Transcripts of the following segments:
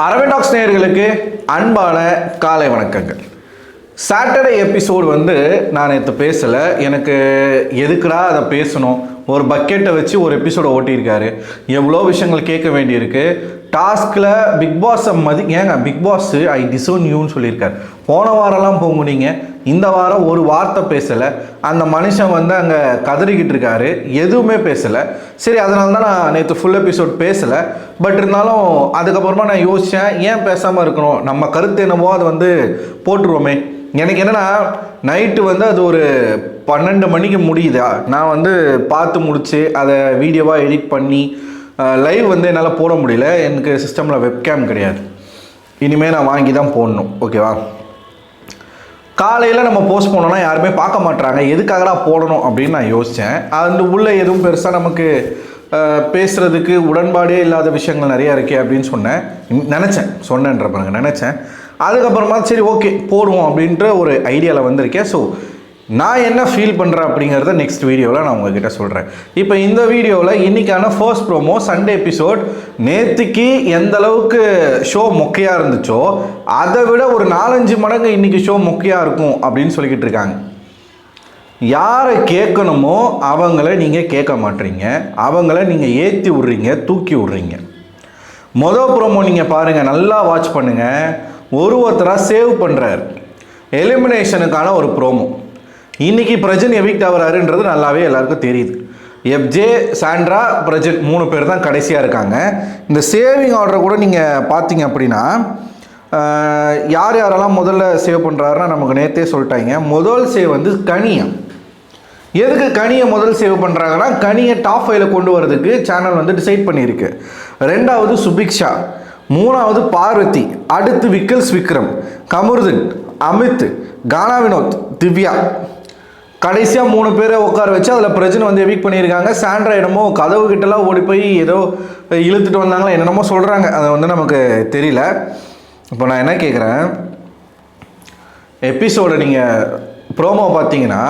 Aravind tax நேயர்களுக்கு அன்பான காலை வணக்கங்கள். சாட்டர்டே எபிசோடு நான் நேற்று பேசலை. எனக்கு எதுக்குடா அதை பேசணும், ஒரு பக்கெட்டை வச்சு ஒரு எபிசோடை ஓட்டியிருக்காரு. எவ்வளோ விஷயங்கள் கேட்க வேண்டியிருக்கு. டாஸ்கில் பிக் பாஸை ஏங்க பிக் பாஸ் ஐ டிசோன் யூன்னு சொல்லியிருக்காரு. போன வாரம்லாம் போங்குனீங்க, இந்த வாரம் ஒரு வார்த்தை பேசலை. அந்த மனுஷன் அங்கே கதறிக்கிட்டு இருக்காரு, எதுவுமே பேசலை. சரி, அதனால தான் நான் நேற்று ஃபுல் எபிசோட் பேசலை. பட் இருந்தாலும் அதுக்கப்புறமா நான் யோசித்தேன், ஏன் பேசாமல் இருக்கணும், நம்ம கருத்து என்னவோ அது போட்டுருவோமே. எனக்கு என்னென்னா நைட்டு அது ஒரு 12 மணிக்கு முடியுதா, நான் பார்த்து முடித்து அதை வீடியோவாக எடிட் பண்ணி லைவ் என்னால் போட முடியல. எனக்கு சிஸ்டமில் வெப்கேம் கிடையாது. இனிமேல் நான் வாங்கி தான் போடணும், ஓகேவா? காலையில் நம்ம போஸ்ட் பண்ணோன்னா யாருமே பார்க்க மாட்டாங்க, எதுக்காகடா போடணும் அப்படின்னு நான் யோசித்தேன். அது உள்ளே எதுவும் பெருசாக நமக்கு பேசுகிறதுக்கு உடன்பாடே இல்லாத விஷயங்கள் நிறையா இருக்கே அப்படின்னு சொன்னேன்ற பாருங்க நினச்சேன். அதுக்கப்புறமா சரி ஓகே போடுவோம் அப்படின்ற ஒரு ஐடியாவில் வந்திருக்கேன். ஸோ நான் என்ன ஃபீல் பண்ணுறேன் அப்படிங்கிறத நெக்ஸ்ட் வீடியோவில் நான் உங்ககிட்ட சொல்கிறேன். இப்போ இந்த வீடியோவில் இன்றைக்கான ஃபர்ஸ்ட் ப்ரோமோ சண்டே எபிசோட். நேற்றுக்கு எந்த அளவுக்கு ஷோ மொக்கையாக இருந்துச்சோ அதை விட ஒரு 4-5 மடங்கு இன்றைக்கி ஷோ மொக்கையாக இருக்கும் அப்படின்னு சொல்லிக்கிட்டு இருக்காங்க. யாரை கேட்கணுமோ அவங்கள நீங்கள் கேட்க மாட்டீங்க, அவங்கள நீங்கள் ஏற்றி விட்றீங்க, தூக்கி விட்றீங்க. மொதல் ப்ரோமோ நீங்கள் பாருங்கள், நல்லா வாட்ச் பண்ணுங்கள். ஒருத்தராக சேவ் பண்ணுறார், எலிமினேஷனுக்கான ஒரு ப்ரோமோ. இன்றைக்கி பிரஜன் எவிக்ட் ஆகிறாருன்றது நல்லாவே எல்லாருக்கும் தெரியுது. எஃப்ஜே, சாண்ட்ரா, பிரஜன் 3 பேர் தான் கடைசியாக இருக்காங்க. இந்த சேவிங் ஆர்டரை கூட நீங்கள் பார்த்தீங்க அப்படின்னா யார் யாரெல்லாம் முதல்ல சேவ் பண்ணுறாருன்னா நமக்கு நேற்றே சொல்லிட்டாங்க. முதல் சேவ் கனியா. எதுக்கு கனியை முதல் சேவ் பண்ணுறாங்கன்னா, கனியை டாப் 5ல் கொண்டு வரதுக்கு சேனல் டிசைட் பண்ணியிருக்கு. 2வது சுபிக்ஷா, 3வது பார்வதி, அடுத்து விக்கல்ஸ் விக்ரம், கமருதன், அமித், கானா வினோத், திவ்யா. கடைசியாக 3 பேரை உட்கார வச்சு அதில் பிரச்சனை எவிக் பண்ணியிருக்காங்க. சாண்ட்ரா என்னமோ கதவு கிட்டலாம் ஓடி போய் ஏதோ இழுத்துட்டு வந்தாங்களா என்னென்னமோ சொல்கிறாங்க, அது நமக்கு தெரியல. இப்போ நான் என்ன கேட்குறேன், எபிசோடை நீங்கள் ப்ரோமோ பார்த்தீங்கன்னா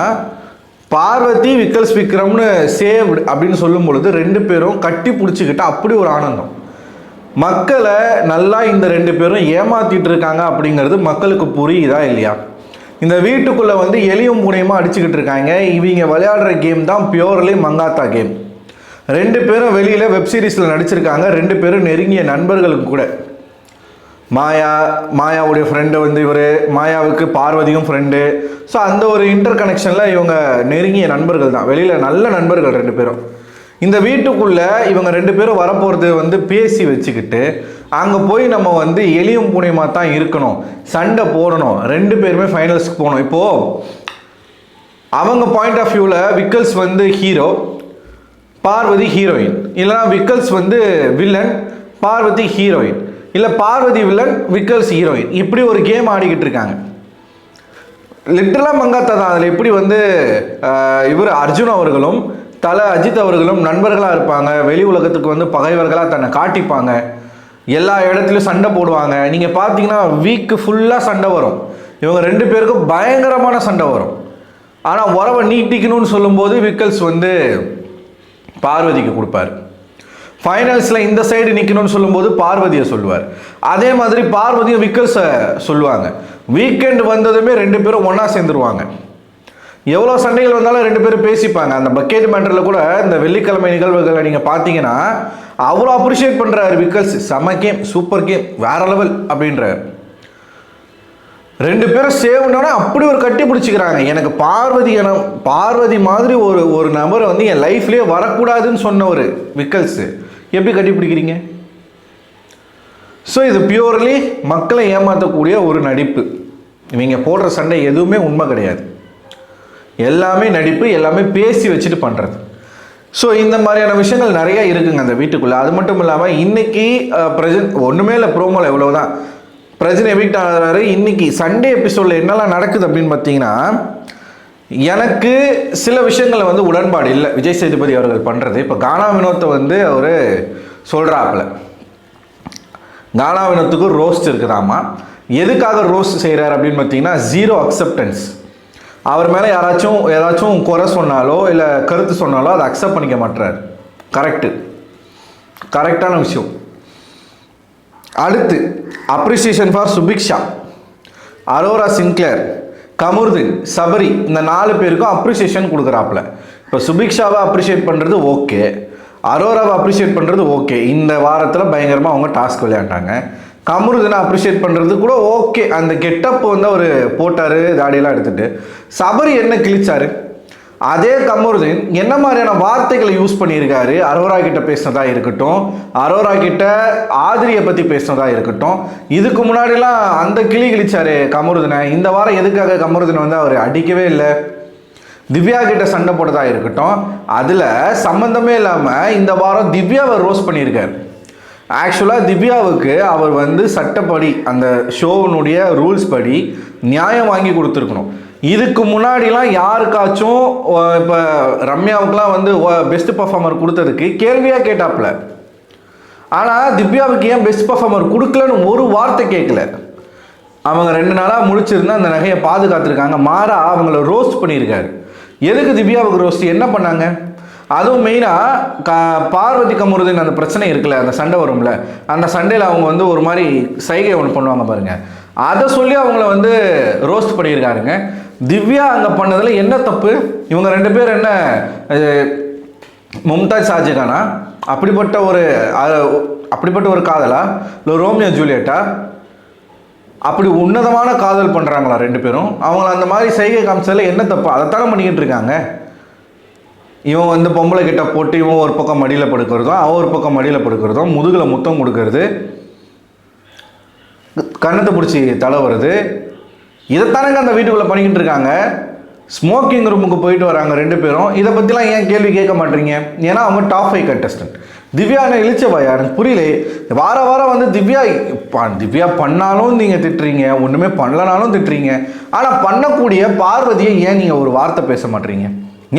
பார்வதி விக்கல்ஸ் விக்ரம்னு சேவ்டு அப்படின்னு சொல்லும் பொழுது 2 பேரும் கட்டி பிடிச்சிக்கிட்டு அப்படி ஒரு ஆனந்தம். மக்களை நல்லா இந்த 2 பேரும் ஏமாற்றிட்டு இருக்காங்க அப்படிங்கிறது மக்களுக்கு புரியுதா இல்லையா? இந்த வீட்டுக்குள்ளே எலியும் பூனையுமா அடிச்சுக்கிட்டு இருக்காங்க. இவங்க விளையாடுற கேம் தான் பியூர்லி மங்காத்தா கேம். 2 பேரும் வெளியில் வெப்சீரிஸில் நடிச்சிருக்காங்க. 2 பேரும் நெருங்கிய நண்பர்களுக்கு கூட. மாயாவுடைய ஃப்ரெண்டு இவர், மாயாவுக்கு பார்வதியும் ஃப்ரெண்டு. ஸோ அந்த ஒரு இன்டர் கனெக்ஷனில் இவங்க நெருங்கிய நண்பர்கள் தான், வெளியில் நல்ல நண்பர்கள் 2 பேரும். இந்த வீட்டுக்குள்ளே இவங்க 2 பேரும் வரப்போகிறது பேசி வச்சுக்கிட்டு அங்கே போய் நம்ம எலியும் பூனையுமா தான் இருக்கணும், சண்டை போடணும், 2 பேருமே ஃபைனல்ஸ்க்கு போகணும். இப்போது அவங்க பாயிண்ட் ஆஃப் வியூவில் விக்கல்ஸ் ஹீரோ, பார்வதி ஹீரோயின். இல்லைனா விக்கல்ஸ் வில்லன், பார்வதி ஹீரோயின். இல்லை பார்வதி வில்லன், விக்கல்ஸ் ஹீரோயின். இப்படி ஒரு கேம் ஆடிக்கிட்டு இருக்காங்க. லிட்டரலாக மங்காத்தா தான். அதில் எப்படி இவர் அர்ஜுன் அவர்களும் தலை அஜித் அவர்களும் நண்பர்களாக இருப்பாங்க, வெளி உலகத்துக்கு பகைவர்களாக தன்னை காட்டிப்பாங்க, எல்லா இடத்துலையும் சண்டை போடுவாங்க. நீங்கள் பார்த்தீங்கன்னா வீக்கு ஃபுல்லாக சண்டை வரும். இவங்க 2 பேருக்கும் பயங்கரமான சண்டை வரும். ஆனால் உறவை நீட்டிக்கணும்னு சொல்லும்போது விக்கல்ஸ் பார்வதிக்கு கொடுப்பார். ஃபைனல்ஸில் இந்த சைடு நிற்கணும்னு சொல்லும்போது பார்வதியை சொல்லுவார். அதே மாதிரி பார்வதியும் விக்கல்ஸை சொல்லுவாங்க. வீக்கெண்ட் வந்ததுமே 2 பேரும் ஒன்றா சேர்ந்துருவாங்க. எவ்வளோ சண்டைகள் வந்தாலும் 2 பேரும் பேசிப்பாங்க. அந்த பக்கெட் மேட்டரில் கூட இந்த வெள்ளிக்கிழமை நிகழ்வுகளை நீங்கள் பார்த்தீங்கன்னா அவ்வளோ அப்ரிஷியேட் பண்ணுறாரு விக்கல்ஸ். செம கேம், சூப்பர் கேம், வேற லெவல் அப்படின்றார். 2 பேரும் சேவ்னா அப்படி ஒரு கட்டி பிடிச்சிக்கிறாங்க. எனக்கு பார்வதி மாதிரி ஒரு நபர் என் லைஃப்லேயே வரக்கூடாதுன்னு சொன்ன ஒரு விக்கல்ஸ் எப்படி கட்டி பிடிக்கிறீங்க? ஸோ இது பியூர்லி மக்களை ஏமாற்றக்கூடிய ஒரு நடிப்பு. இவங்க போடுற சண்டை எதுவுமே உண்மை கிடையாது, எல்லாமே நடிப்பு, எல்லாமே பேசி வச்சுட்டு பண்ணுறது. ஸோ இந்த மாதிரியான விஷயங்கள் நிறையா இருக்குங்க அந்த வீட்டுக்குள்ளே. அது மட்டும் இல்லாமல் இன்றைக்கி பிரஜன் ஒன்றுமே இல்லை, ப்ரோமோவில் எவ்வளோதான். பிரஜன் எவிக்ட் ஆகிறாரு. இன்றைக்கி சண்டே எபிசோடில் என்னெல்லாம் நடக்குது அப்படின்னு பார்த்தீங்கன்னா, எனக்கு சில விஷயங்களில் உடன்பாடு இல்லை விஜய் சேதுபதி அவர்கள் பண்ணுறது. இப்போ கானா வினோத்தை அவர் சொல்கிறாப்புல, கானா வினோத்துக்கு ரோஸ்ட் இருக்குதாமா. எதுக்காக ரோஸ்ட் செய்கிறார் அப்படின்னு பார்த்தீங்கன்னா, 0 அக்செப்டன்ஸ். அவர் மேலே ஏதாச்சும் குறை சொன்னாலோ இல்லை கருத்து சொன்னாலோ அதை அக்செப்ட் பண்ணிக்க மாட்டார். கரெக்டான விஷயம். அடுத்து appreciation for Subiksha, Arora Sinclair, Kamaruddin, Sabari, இந்த 4 பேருக்கும் அப்ரிசியேஷன் கொடுக்குறாப்புல. இப்போ சுபிக்ஷாவை அப்ரிஷியேட் பண்ணுறது ஓகே, அரோராவை அப்ரிஷியேட் பண்ணுறது ஓகே, இந்த வாரத்தில் பயங்கரமாக அவங்க டாஸ்க் விளையாண்டாங்க. கமருதீனை அப்ரிஷியேட் பண்ணுறது கூட ஓகே, அந்த கெட்டப் வந்து அவர் போட்டார் தாடியெல்லாம் எடுத்துகிட்டு. சபரி என்ன கிழிச்சாரு, அதே கமருதீன் என்ன மாதிரியான வார்த்தைகளை யூஸ் பண்ணியிருக்காரு, அரோரா கிட்ட பேசினதா இருக்கட்டும், அரோரா கிட்ட ஆதிரியை பற்றி பேசினதா இருக்கட்டும். இதுக்கு முன்னாடிலாம் அந்த கிளி கிழிச்சாரு கமருதீனை. இந்த வாரம் எதுக்காக கமருதீனை வந்து அவர் அடிக்கவே இல்லை. திவ்யா கிட்ட சண்டை போட்டதா இருக்கட்டும், அதில் சம்மந்தமே இல்லாமல் இந்த வாரம் திவ்யாவை ரோஸ்ட் பண்ணியிருக்காரு. ஆக்சுவலாக திவ்யாவுக்கு அவர் வந்து சட்டப்படி அந்த ஷோவினுடைய ரூல்ஸ் படி நியாயம் வாங்கி கொடுத்துருக்கணும். இதுக்கு முன்னாடிலாம் யாருக்காச்சும் இப்போ ரம்யாவுக்குலாம் வந்து பெஸ்ட் பர்ஃபார்மர் கொடுத்ததுக்கு கேள்வியாக கேட்டாப்புல. ஆனால் திவ்யாவுக்கு ஏன் பெஸ்ட் பர்ஃபார்மர் கொடுக்கலன்னு ஒரு வார்த்தை கேட்கல. அவங்க 2 நாளாக முடிச்சிருந்தா அந்த நகையை பாதுகாத்துருக்காங்க. மாறா அவங்கள ரோஸ்ட் பண்ணியிருக்காரு. எதுக்கு திவ்யாவுக்கு ரோஸ்ட், என்ன பண்ணாங்க? அதுவும் மெயினாக பார்வதி கமருதீன் அந்த பிரச்சனை இருக்குல்ல, அந்த சண்டை வரும்ல, அந்த சண்டையில் அவங்க வந்து ஒரு மாதிரி சைகை ஒன்று பண்ணுவாங்க பாருங்கள், அதை சொல்லி அவங்கள வந்து ரோஸ்ட் பண்ணியிருக்காருங்க. திவ்யா அங்கே பண்ணதில் என்ன தப்பு? இவங்க 2 பேர் என்ன மும்தாஜ் ஷாஜகானா? அப்படிப்பட்ட ஒரு காதலா, இல்லை ரோமியோ ஜூலியட்டா? அப்படி உன்னதமான காதல் பண்ணுறாங்களா 2 பேரும்? அவங்கள அந்த மாதிரி செய்கை காமிச்சதில் என்ன தப்பு? அதைத்தானே பண்ணிக்கிட்டு இருக்காங்க. இவன் வந்து பொம்பளை கிட்ட போட்டு இவன் ஒரு பக்கம் மடியில் படுக்கிறதும், அவன் ஒரு பக்கம் மடியில் படுக்கிறதும், முதுகில் முத்தம் கொடுக்கறது, கண்ணத்தை பிடிச்சி தலை வருது, இதைத்தானங்க அந்த வீட்டுக்குள்ளே பண்ணிக்கிட்டு இருக்காங்க. ஸ்மோக்கிங் ரூமுக்கு போயிட்டு வராங்க 2 பேரும். இதை பற்றிலாம் ஏன் கேள்வி கேட்க மாட்டீங்க? ஏன்னா அவங்க டாப் 5 கண்டஸ்டன்ட். திவ்யானை இழிச்சவாயா? எனக்கு புரியல. வாரம் வந்து திவ்யா பண்ணாலும் நீங்கள் திட்டுறீங்க, ஒன்றுமே பண்ணலனாலும் திட்டுறீங்க. ஆனால் பண்ணக்கூடிய பார்வதியை ஏன் நீங்கள் ஒரு வார்த்தை பேச மாட்டீங்க?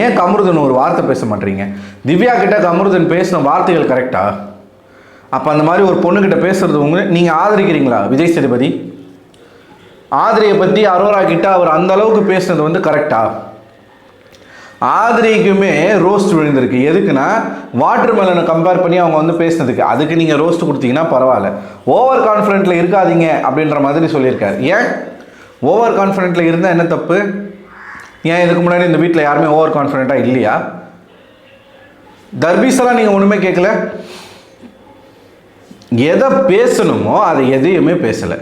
ஏன் கமருதீன் ஒரு வார்த்தை பேச மாட்டீங்க? திவ்யா கிட்ட கமருதீன் பேசின வார்த்தைகள் கரெக்டா? அப்போ அந்த மாதிரி ஒரு பொண்ணுக்கிட்ட பேசுறது நீங்கள் ஆதரிக்கிறீங்களா? விஜய் சேதுபதி ஆதிரியை பற்றி அரோரா கிட்ட அவர் அந்த அளவுக்கு பேசுனது வந்து கரெக்டா? ஆதிரிக்குமே ரோஸ்ட் விழுந்திருக்கு. எதுக்குன்னா வாட்டர் மெலனை கம்பேர் பண்ணி அவங்க வந்து பேசினதுக்கு. அதுக்கு நீங்கள் ரோஸ்ட் கொடுத்தீங்கன்னா பரவாயில்ல. ஓவர் கான்ஃபிடென்ட்டில் இருக்காதீங்க அப்படின்ற மாதிரி சொல்லியிருக்காரு. ஏன் ஓவர் கான்ஃபிடென்ட்டில் இருந்தால் என்ன தப்பு? ஏன் இதுக்கு முன்னாடி இந்த வீட்டில் யாருமே ஓவர் கான்ஃபிடென்ட்டாக இல்லையா? தர்பீஸெல்லாம் நீங்கள் ஒன்றுமே கேட்கல. எதை பேசணுமோ அதை எதையுமே பேசலை.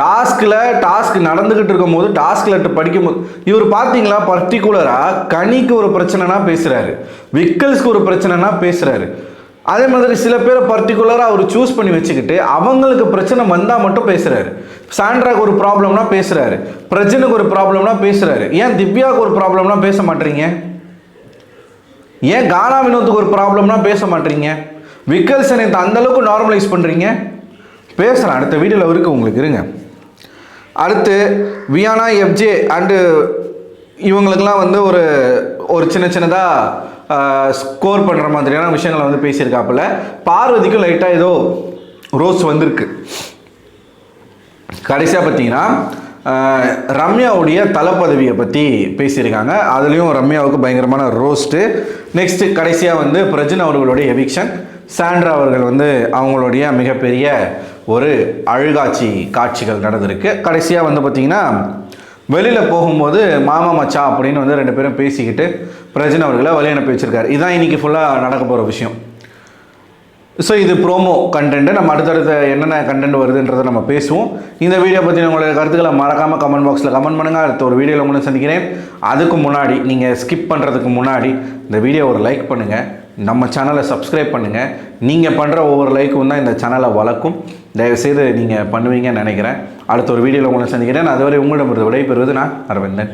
டாஸ்க் நடந்துக்கிட்டு இருக்கும் போது டாஸ்க் லெட்டர் படிக்கும் போது இவர் பார்த்தீங்களா, பர்டிகுலராக கனிக்கு ஒரு பிரச்சனைனா பேசுகிறாரு, விக்கல்ஸ்க்கு ஒரு பிரச்சனைனா பேசுகிறாரு. அதே மாதிரி சில பேரை பர்டிகுலராக அவர் சூஸ் பண்ணி வச்சுக்கிட்டு அவங்களுக்கு பிரச்சனை வந்தால் மட்டும் பேசுகிறாரு. சாண்ட்ராக்கு ஒரு ப்ராப்ளம்னா பேசுகிறாரு, பிரஜனுக்கு ஒரு ப்ராப்ளம்னா பேசுகிறாரு. ஏன் திவ்யாவுக்கு ஒரு ப்ராப்ளம்னா பேச மாட்டீங்க? ஏன் கானா வினோத்துக்கு ஒரு ப்ராப்ளம்னா பேச மாட்டீங்க? விக்கல்ஸனை அந்தளவுக்கு நார்மலைஸ் பண்ணுறீங்க. பேசலாம், அடுத்த வீடியோவில் இருக்குது உங்களுக்கு, இருங்க. அடுத்து வியானா, எஃப்ஜே அண்டு இவங்களுக்கெல்லாம் வந்து ஒரு சின்னதாக ஸ்கோர் பண்ணுற மாதிரியான விஷயங்களை வந்து பேசியிருக்காப்புல. பார்வதிக்கும் லைட்டாக ஏதோ ரோஸ் வந்திருக்கு. கடைசியாக பார்த்தீங்கன்னா ரம்யாவுடைய தலைப்பதவியை பற்றி பேசியிருக்காங்க. அதுலேயும் ரம்யாவுக்கு பயங்கரமான ரோஸ்ட்டு. நெக்ஸ்ட்டு கடைசியாக வந்து பிரஜன் அவர்களுடைய எவிக்ஷன். சாண்ட்ரா அவர்கள் வந்து அவங்களுடைய மிகப்பெரிய ஒரு அழுகாட்சி காட்சிகள் நடந்திருக்கு. கடைசியாக வந்து பார்த்திங்கன்னா வெளியில் போகும்போது மாமா மச்சா அப்படின்னு வந்து 2 பேரும் பேசிக்கிட்டு பிரஜன் அவர்களை வழி அனுப்பி வச்சுருக்காரு. இதுதான் இன்றைக்கி ஃபுல்லாக நடக்க போகிற விஷயம். ஸோ இது ப்ரோமோ கண்டென்ட்டு. நம்ம அடுத்தடுத்த என்னென்ன கண்டென்ட் வருதுன்றதை நம்ம பேசுவோம். இந்த வீடியோ பற்றி உங்களுடைய கருத்துக்களை மறக்காமல் கமெண்ட் பாக்ஸில் கமெண்ட் பண்ணுங்கள். அடுத்த ஒரு வீடியோவில் உங்களை சந்திக்கிறேன். அதுக்கு முன்னாடி நீங்கள் ஸ்கிப் பண்ணுறதுக்கு முன்னாடி இந்த வீடியோ ஒரு லைக் பண்ணுங்கள், நம்ம சேனலை சப்ஸ்கிரைப் பண்ணுங்கள். நீங்கள் பண்ணுற ஒவ்வொரு லைக்கும் தான் இந்த சேனலை வளர்க்கும். தயவுசெய்து நீங்கள் பண்ணுவீங்கன்னு நினைக்கிறேன். அடுத்த ஒரு வீடியோவில் உங்களை சந்திக்கிறேன். அதுவரை உங்களிடமிருந்து விடைபெறுவது நான் அரவிந்தன்.